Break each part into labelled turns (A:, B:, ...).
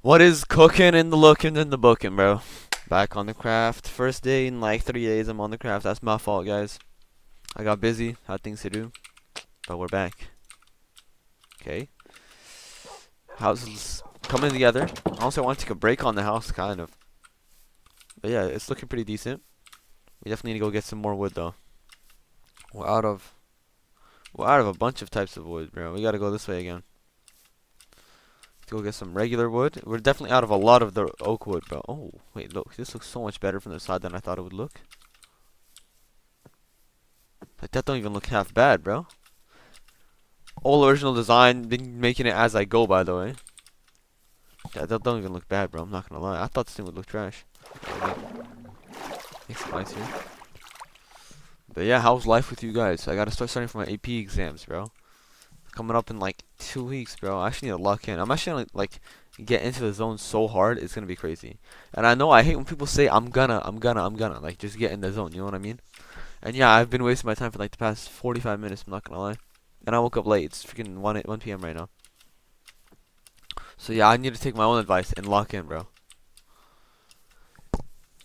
A: What is cooking in the looking in the booking, bro? Back on the craft. First day in like 3 days I'm on the craft. That's my fault, guys. I got busy, had things to do, but we're back. Okay. House is coming together. Also, I want to take a break on the house, kind of. But yeah, it's looking pretty decent. We definitely need to go get some more wood, though. We're out of we're out of a bunch of types of wood, bro. We gotta go this way again. To go get some regular wood. We're definitely out of a lot of the oak wood, bro. Oh, wait, look. This looks so much better from the side than I thought it would look. Like, that don't even look half bad, bro. All original design, been making it as I go, by the way. Yeah, that don't even look bad, bro. I'm not gonna lie. I thought this thing would look trash. Makes it nicer. But yeah, how's life with you guys? I gotta start studying for my AP exams, bro. Coming up in like 2 weeks, bro. I actually need to lock in. I'm actually gonna like get into the zone so hard, it's gonna be crazy. And I know I hate when people say I'm gonna. Like, just get in the zone. You know what I mean? And yeah, I've been wasting my time for like the past 45 minutes. I'm not gonna lie. And I woke up late. It's freaking 1 p.m. right now. So yeah, I need to take my own advice and lock in, bro.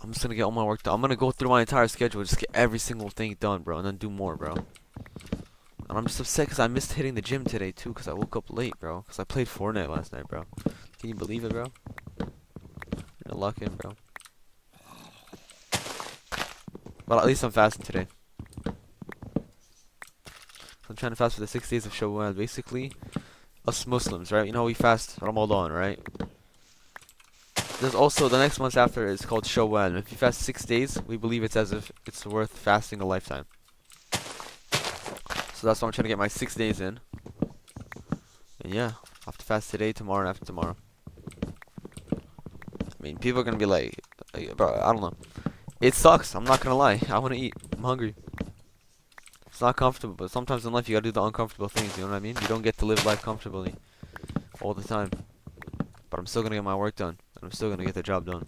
A: I'm just gonna get all my work done. I'm gonna go through my entire schedule, just get every single thing done, bro, and then do more, bro. And I'm just upset because I missed hitting the gym today too, because I woke up late, bro. Because I played Fortnite last night, bro. Can you believe it, bro? I'm gonna lock in, bro. But at least I'm fasting today. I'm trying to fast for the 6 days of Shawwal. Basically, us Muslims, right? You know, we fast Ramadan, right? There's also the next month after is called Shawwal. If you fast 6 days, we believe it's as if it's worth fasting a lifetime. So that's why I'm trying to get my 6 days in. And yeah, I have to fast today, tomorrow, and after tomorrow. I mean, people are gonna be like, bro, I don't know. It sucks. I'm not gonna lie. I wanna eat. I'm hungry. It's not comfortable, but sometimes in life you gotta do the uncomfortable things. You know what I mean? You don't get to live life comfortably all the time. But I'm still gonna get my work done, and I'm still gonna get the job done.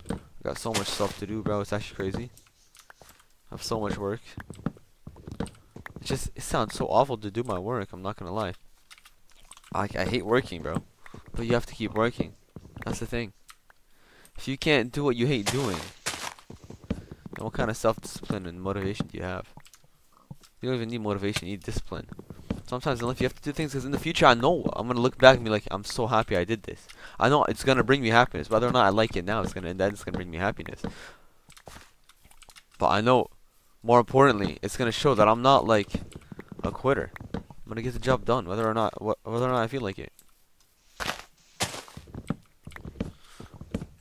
A: I got so much stuff to do, bro. It's actually crazy. I have so much work. It sounds so awful to do my work. I'm not gonna lie. I hate working, bro. But you have to keep working. That's the thing. If you can't do what you hate doing, then what kind of self-discipline and motivation do you have? You don't even need motivation. You need discipline. Sometimes in life you have to do things because in the future I know I'm gonna look back and be like, I'm so happy I did this. I know it's gonna bring me happiness. Whether or not I like it now, it's gonna bring me happiness. But I know, more importantly, it's gonna show that I'm not like a quitter. I'm gonna get the job done, whether or not I feel like it.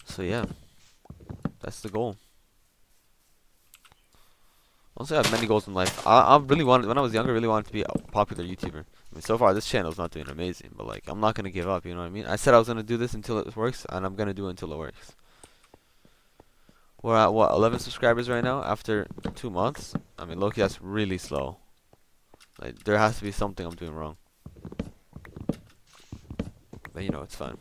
A: So yeah, that's the goal. Honestly, I have many goals in life. I really wanted, when I was younger, I really wanted to be a popular YouTuber. I mean, so far this channel's not doing amazing, but like, I'm not gonna give up. You know what I mean? I said I was gonna do this until it works, and I'm gonna do it until it works. We're at what, 11 subscribers right now after 2 months. I mean, look, that's really slow. Like, there has to be something I'm doing wrong. But you know, it's fine.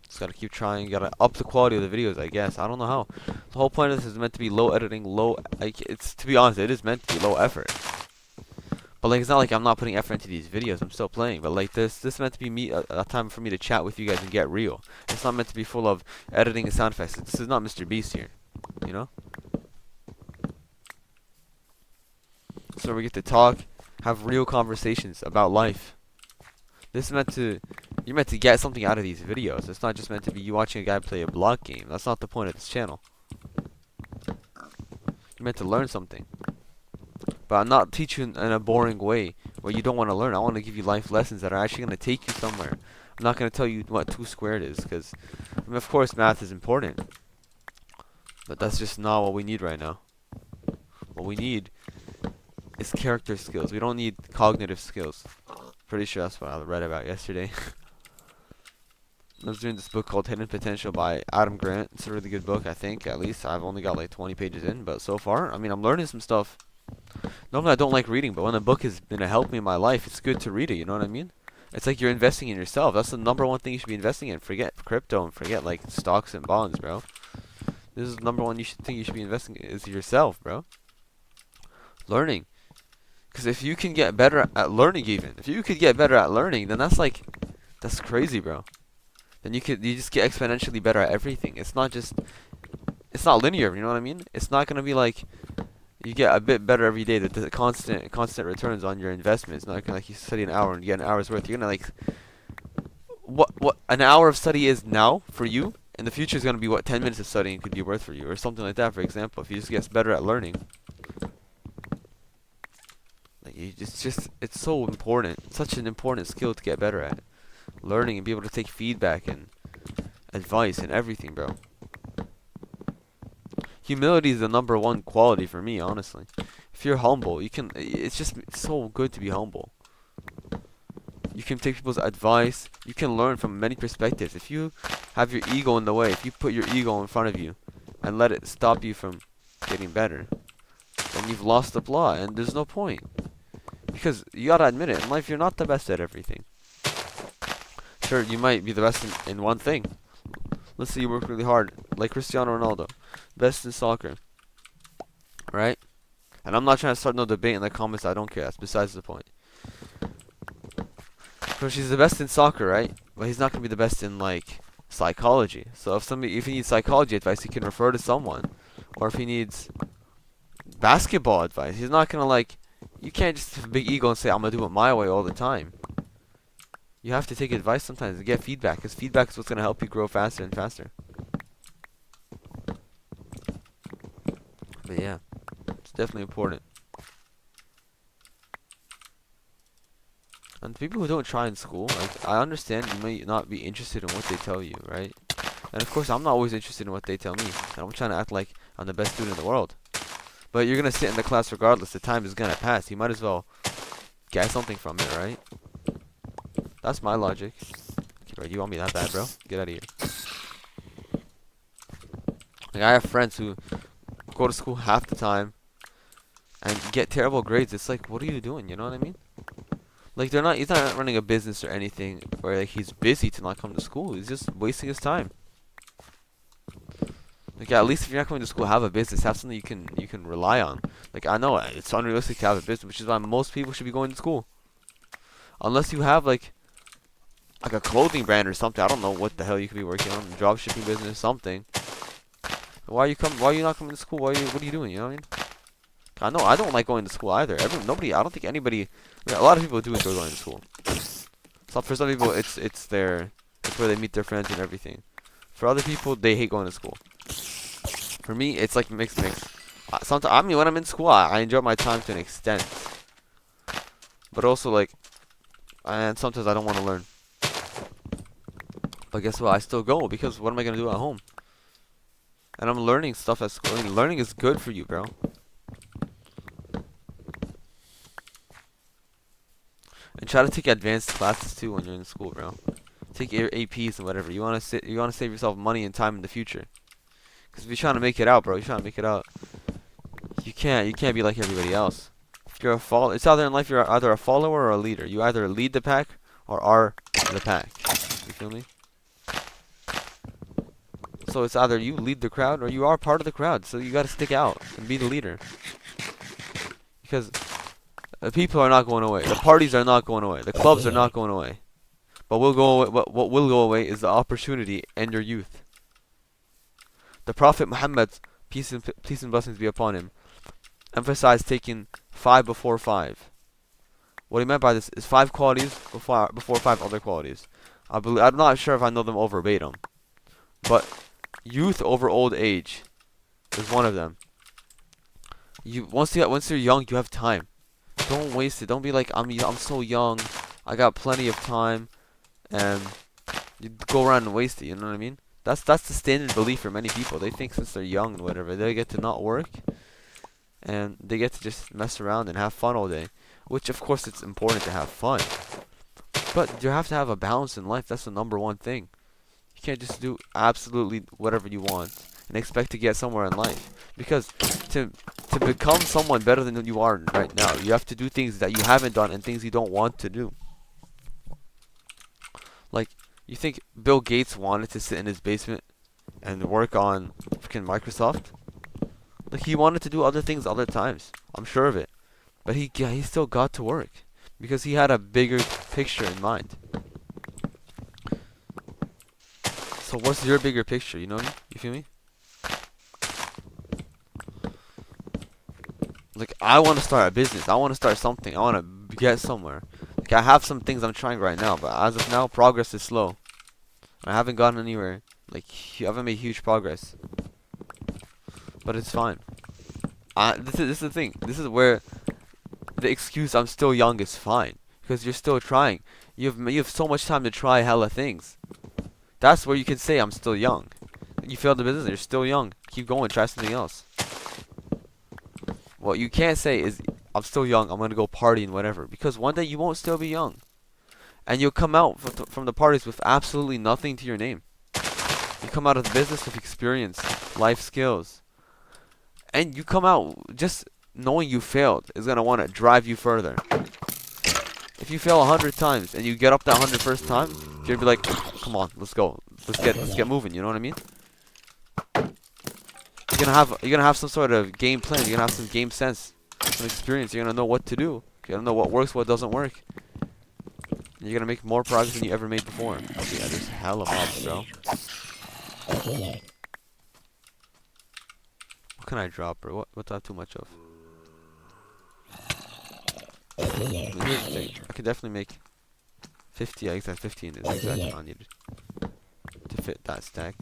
A: Just gotta keep trying. Gotta up the quality of the videos, I guess. I don't know how. The whole point of this is meant to be low editing, like, it's, to be honest, it is meant to be low effort. But like, it's not like I'm not putting effort into these videos. I'm still playing. But like, this is meant to be a time for me to chat with you guys and get real. It's not meant to be full of editing and sound effects. This is not Mr. Beast here, you know. So we get to talk, have real conversations about life. This is meant to, you're meant to get something out of these videos. It's not just meant to be you watching a guy play a block game. That's not the point of this channel. You're meant to learn something. But I'm not teaching in a boring way where you don't want to learn. I want to give you life lessons that are actually going to take you somewhere. I'm not going to tell you what 2 squared is, because, I mean, of course math is important. But that's just not what we need right now. What we need is character skills. We don't need cognitive skills. Pretty sure that's what I read about yesterday. I was reading this book called Hidden Potential by Adam Grant. It's a really good book, I think. At least I've only got like 20 pages in, but so far, I mean, I'm learning some stuff. Normally I don't like reading, but when a book is gonna help me in my life, it's good to read it, you know what I mean? It's like you're investing in yourself. That's the #1 thing you should be investing in. Forget crypto and forget like stocks and bonds, bro. This is the #1 thing you should be investing in is yourself, bro. Learning. Because if you can get better at learning even, if you could get better at learning, then that's like, that's crazy, bro. then you just get exponentially better at everything. It's not linear, you know what I mean? It's not gonna be like you get a bit better every day. The constant returns on your investment. It's not gonna like you study an hour and get an hour's worth. You're gonna like what an hour of study is now for you. In the future is gonna be what 10 minutes of studying could be worth for you, or something like that. For example, if you just get better at learning, like it's so important. It's such an important skill to get better at. Learning and be able to take feedback and advice and everything, bro. Humility is the #1 quality for me, honestly. If you're humble, you can. It's just so good to be humble. You can take people's advice. You can learn from many perspectives. If you have your ego in the way, if you put your ego in front of you and let it stop you from getting better, then you've lost the plot, and there's no point. Because you gotta admit it, in life you're not the best at everything. Sure, you might be the best in one thing. Let's say you work really hard, like Cristiano Ronaldo, best in soccer, right? And I'm not trying to start no debate in the comments. I don't care. That's besides the point. So she's the best in soccer, right? But he's not gonna be the best in like psychology. So if he needs psychology advice, he can refer to someone, or if he needs basketball advice, he's not gonna like. You can't just have a big ego and say I'm gonna do it my way all the time. You have to take advice sometimes and get feedback, because feedback is what's gonna help you grow faster and faster. But yeah, it's definitely important. And people who don't try in school, like I understand you may not be interested in what they tell you, right? And of course I'm not always interested in what they tell me. And I'm trying to act like I'm the best student in the world. But you're gonna sit in the class regardless. The time is gonna pass. You might as well get something from it, right? That's my logic. Okay, bro, you want me that bad, bro? Get out of here. Like I have friends who go to school half the time and get terrible grades. It's like, what are you doing? You know what I mean? Like he's not running a business or anything, or like he's busy to not come to school. He's just wasting his time. Like at least if you're not coming to school, have a business, have something you can rely on. Like I know it's unrealistic to have a business, which is why most people should be going to school. Unless you have like a clothing brand or something. I don't know what the hell you could be working on, drop shipping business, something. Why are you not coming to school? What are you doing? You know what I mean? I know I don't like going to school either. Nobody. I don't think anybody. I mean, a lot of people do enjoy going to school. For some people, it's where they meet their friends and everything. For other people, they hate going to school. For me, it's like mixed. Sometimes I mean, when I'm in school, I enjoy my time to an extent. But also like, and sometimes I don't want to learn. But guess what? I still go, because what am I gonna do at home? And I'm learning stuff at school. I mean, learning is good for you, bro. And try to take advanced classes too when you're in school, bro. Take your APs and whatever. You wanna save yourself money and time in the future. Because if you're trying to make it out, bro, you can't be like everybody else. If you're a follower, it's either in life you're either a follower or a leader. You either lead the pack or are the pack. You feel me? So it's either you lead the crowd or you are part of the crowd. So you gotta stick out and be the leader. Because the people are not going away. The parties are not going away. The clubs are not going away. But what will go away is the opportunity and your youth. The Prophet Muhammad, peace and blessings be upon him, emphasized taking 5 before 5. What he meant by this is 5 qualities before 5 other qualities. I'm not sure if I know them all verbatim, but youth over old age is one of them. Once you're young, you have time. Don't waste it. Don't be like I'm so young, I got plenty of time, and you go around and waste it. You know what I mean? That's the standard belief for many people. They think since they're young and whatever, they get to not work, and they get to just mess around and have fun all day. Which of course it's important to have fun, but you have to have a balance in life. That's the #1 thing. You can't just do absolutely whatever you want and expect to get somewhere in life. Because to become someone better than you are right now, you have to do things that you haven't done and things you don't want to do. Like, you think Bill Gates wanted to sit in his basement and work on freaking Microsoft? Like, he wanted to do other things other times. I'm sure of it. But he still got to work because he had a bigger picture in mind. So what's your bigger picture? You know me? You feel me? Like, I want to start a business. I want to start something. I want to get somewhere. Like, I have some things I'm trying right now, but as of now, progress is slow. I haven't gotten anywhere. Like, I haven't made huge progress. But it's fine. This is the thing. This is where the excuse I'm still young is fine. Because you're still trying. You have so much time to try hella things. That's where you can say I'm still young. You failed the business, you're still young. Keep going, try something else. What you can't say is, I'm still young, I'm gonna go party and whatever. Because one day you won't still be young. And you'll come out from the parties with absolutely nothing to your name. You come out of the business with experience, life skills. And you come out just knowing you failed is gonna want to drive you further. If you fail 100 times and you get up that 101st time, you're gonna be like, come on, let's go. Let's get moving, you know what I mean? You're gonna have some sort of game plan, you're gonna have some game sense, some experience, you're gonna know what to do. You're gonna know what works, what doesn't work. You're gonna make more progress than you ever made before. Yeah, there's hella mobs, bro. What can I drop, bro? What do I have too much of? Here's the thing. I could definitely make 50, I guess that 15 is exactly what I needed to fit that stack.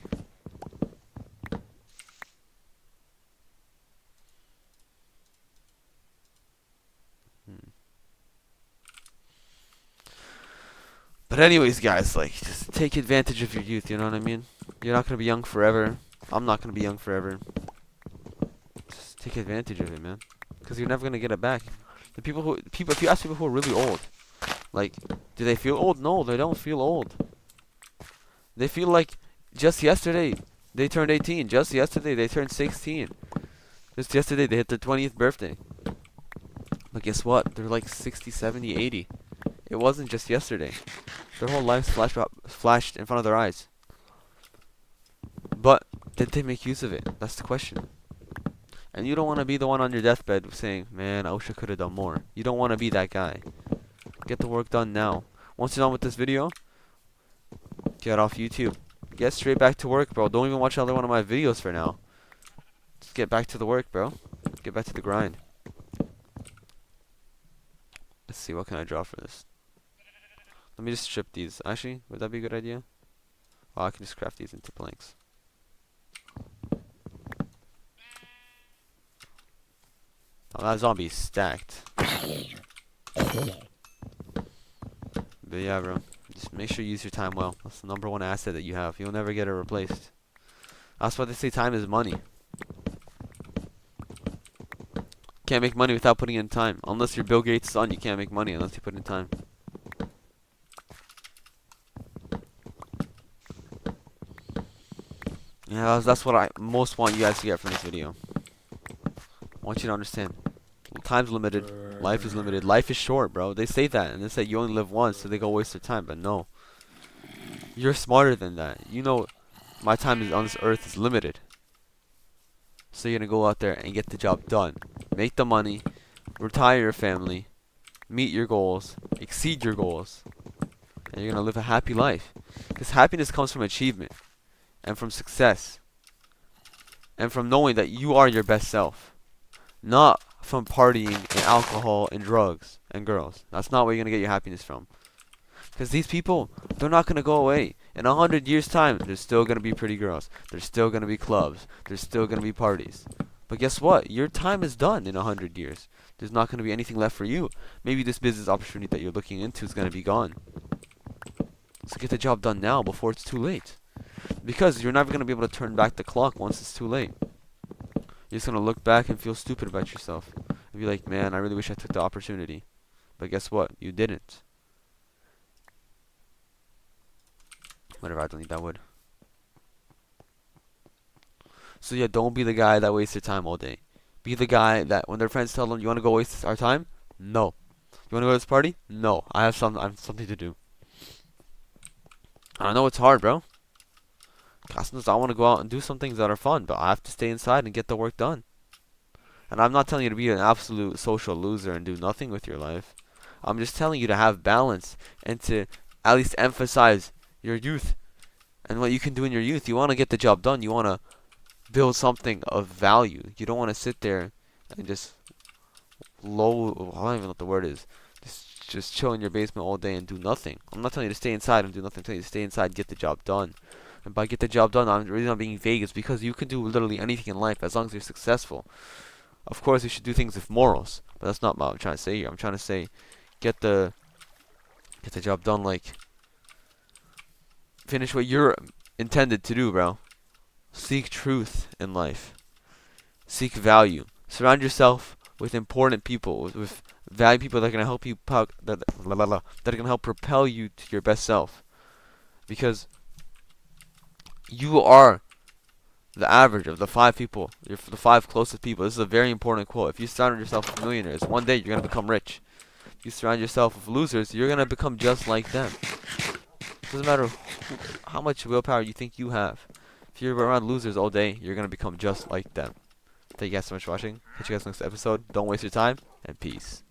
A: But anyways, guys, like, just take advantage of your youth, you know what I mean? You're not gonna be young forever. I'm not gonna be young forever. Just take advantage of it, man. Because you're never gonna get it back. If you ask people who are really old, like, do they feel old? No, they don't feel old. They feel like just yesterday they turned 18. Just yesterday they turned 16. Just yesterday they hit their 20th birthday. But guess what? They're like 60, 70, 80. It wasn't just yesterday. Their whole lives flashed in front of their eyes. But did they make use of it? That's the question. And you don't want to be the one on your deathbed saying, man, I wish I could have done more. You don't want to be that guy. Get the work done now. Once you're done with this video, get off YouTube. Get straight back to work, bro. Don't even watch another one of my videos for now. Just get back to the work, bro. Get back to the grind. Let's see, what can I draw for this? Let me just strip these. Actually, would that be a good idea? Oh, I can just craft these into planks. Oh, that zombie's stacked. But yeah, bro. Just make sure you use your time well. That's the #1 asset that you have. You'll never get it replaced. That's why they say time is money. Can't make money without putting in time. Unless you're Bill Gates' son, you can't make money unless you put in time. Yeah, that's what I most want you guys to get from this video. I want you to understand. Time's limited. Life is limited. Life is short, bro. They say that, and they say you only live once, so they go waste their time. But no. You're smarter than that. You know my time is on this earth is limited. So you're going to go out there and get the job done. Make the money. Retire your family. Meet your goals. Exceed your goals. And you're going to live a happy life. Because happiness comes from achievement. And from success. And from knowing that you are your best self. Not from partying and alcohol and drugs and girls. That's not where you're going to get your happiness from. Because these people, they're not going to go away. In 100 years' time, there's still going to be pretty girls. There's still going to be clubs. There's still going to be parties. But guess what? Your time is done in 100 years. There's not going to be anything left for you. Maybe this business opportunity that you're looking into is going to be gone. So get the job done now before it's too late. Because you're never going to be able to turn back the clock once it's too late. You're just going to look back and feel stupid about yourself. And be like, man, I really wish I took the opportunity. But guess what? You didn't. Whatever, I don't need that wood. So yeah, don't be the guy that wastes your time all day. Be the guy that when their friends tell them, you want to go waste our time? No. You want to go to this party? No. I have something to do. I know it's hard, bro. Sometimes I want to go out and do some things that are fun, but I have to stay inside and get the work done. And I'm not telling you to be an absolute social loser and do nothing with your life. I'm just telling you to have balance and to at least emphasize your youth and what you can do in your youth. You want to get the job done. You want to build something of value. You don't want to sit there and just I don't even know what the word is. Just chill in your basement all day and do nothing. I'm not telling you to stay inside and do nothing. I'm telling you to stay inside, get the job done. And by get the job done, I'm really not being vague. It's because you can do literally anything in life as long as you're successful. Of course, you should do things with morals, but that's not what I'm trying to say here. I'm trying to say, get the job done. Like, finish what you're intended to do, bro. Seek truth in life. Seek value. Surround yourself with important people, with valued people that are gonna help you that are gonna help propel you to your best self. Because you are the average of the five people. You're the five closest people. This is a very important quote. If you surround yourself with millionaires, one day you're gonna become rich. If you surround yourself with losers, you're gonna become just like them. Doesn't matter how much willpower you think you have. If you're around losers all day, you're gonna become just like them. Thank you guys so much for watching. Catch you guys next episode. Don't waste your time, and peace.